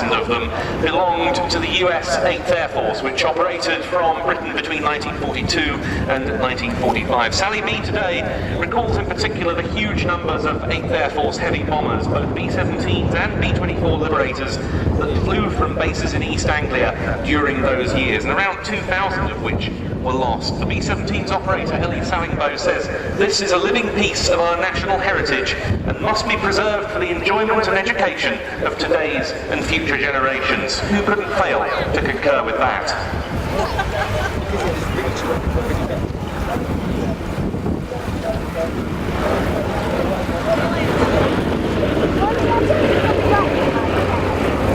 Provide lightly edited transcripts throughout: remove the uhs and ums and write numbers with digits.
2,000 of them belonged to the US 8th Air Force, which operated from Britain between 1942 and 1945. Sally B today recalls in particular the huge numbers of 8th Air Force heavy bombers, both B-17s and B-24 Liberators, that flew from bases in East Anglia during those years, and around 2,000 of which were lost. The B-17's operator, Ellie Sallingbow, says, "This is a living piece of our national heritage and must be preserved for the enjoyment and education of today's and future generations." Who couldn't fail to concur with that?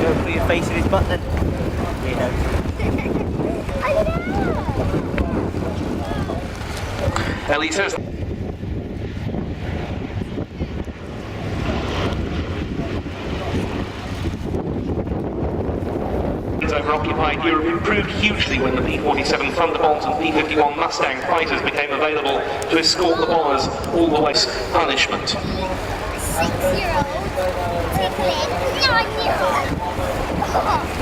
Go put your face in his butt then. You know. Ellie says over occupied Europe improved hugely when the P-47 Thunderbolt and P-51 Mustang fighters became available to escort the bombers all the way to punishment. 6-year-old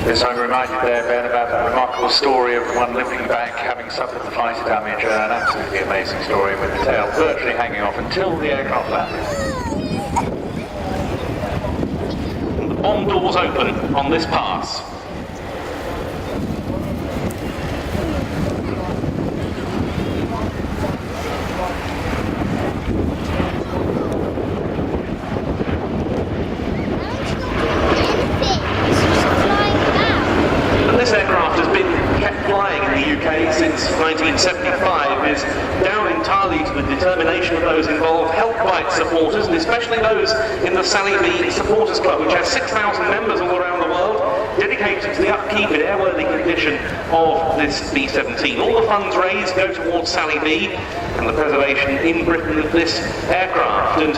Yes, I'm reminded there, Ben, about that remarkable story of one limping back, having suffered the flight damage, an absolutely amazing story with the tail virtually hanging off until the aircraft landed. The bomb doors open on this pass. This aircraft has been kept flying in the UK since 1975, is down entirely to the determination of those involved, helped by its supporters, and especially those in the Sally B Supporters Club, which has 6,000 members all around the world, dedicated to the upkeep and airworthy condition of this B-17. All the funds raised go towards Sally B and the preservation in Britain of this aircraft. And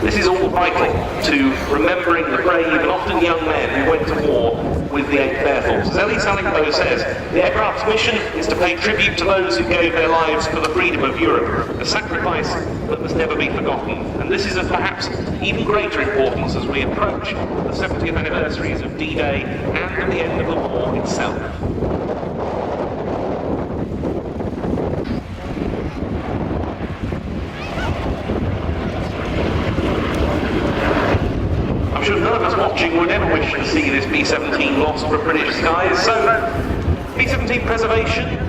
this is all vital to remembering the brave and often young men who went to war with the 8th Air Force. As Ellie Sallingbow says, the aircraft's mission is to pay tribute to those who gave their lives for the freedom of Europe, a sacrifice that must never be forgotten. And this is of perhaps even greater importance as we approach the 70th anniversaries of D-Day and the end of the war itself. I'm sure none of us watching would ever wish to see this B-17 lost from British skies, so B-17 Preservation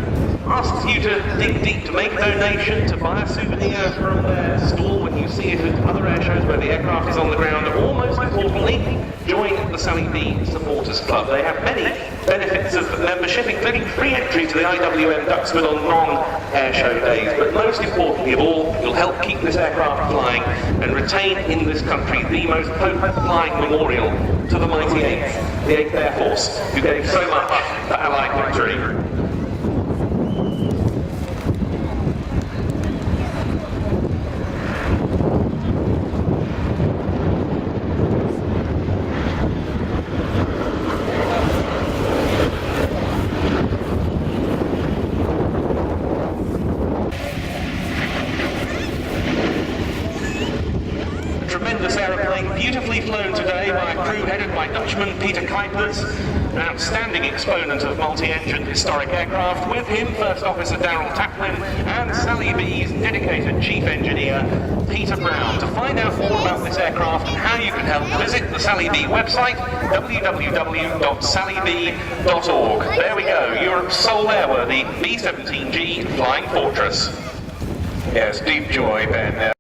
asks you to dig deep, to make a donation, to buy a souvenir from their stall when you see it at other air shows where the aircraft is on the ground, or most importantly, join the Sally B Supporters Club. They have many benefits of membership, including free entry to the IWM Duxford on non-air show days, but most importantly of all, you'll help keep this aircraft flying and retain in this country the most potent flying memorial to the mighty 8th, the 8th Air Force, who gave so much for Allied victory. Tremendous aeroplane, beautifully flown today by a crew headed by Dutchman Peter Kuipers, an outstanding exponent of multi-engine historic aircraft. With him, First Officer Darrell Taplin and Sally B's dedicated Chief Engineer Peter Brown. To find out more about this aircraft and how you can help, visit the Sally B website, www.sallyb.org. There we go, Europe's sole airworthy B-17G Flying Fortress. Yes, deep joy, Ben.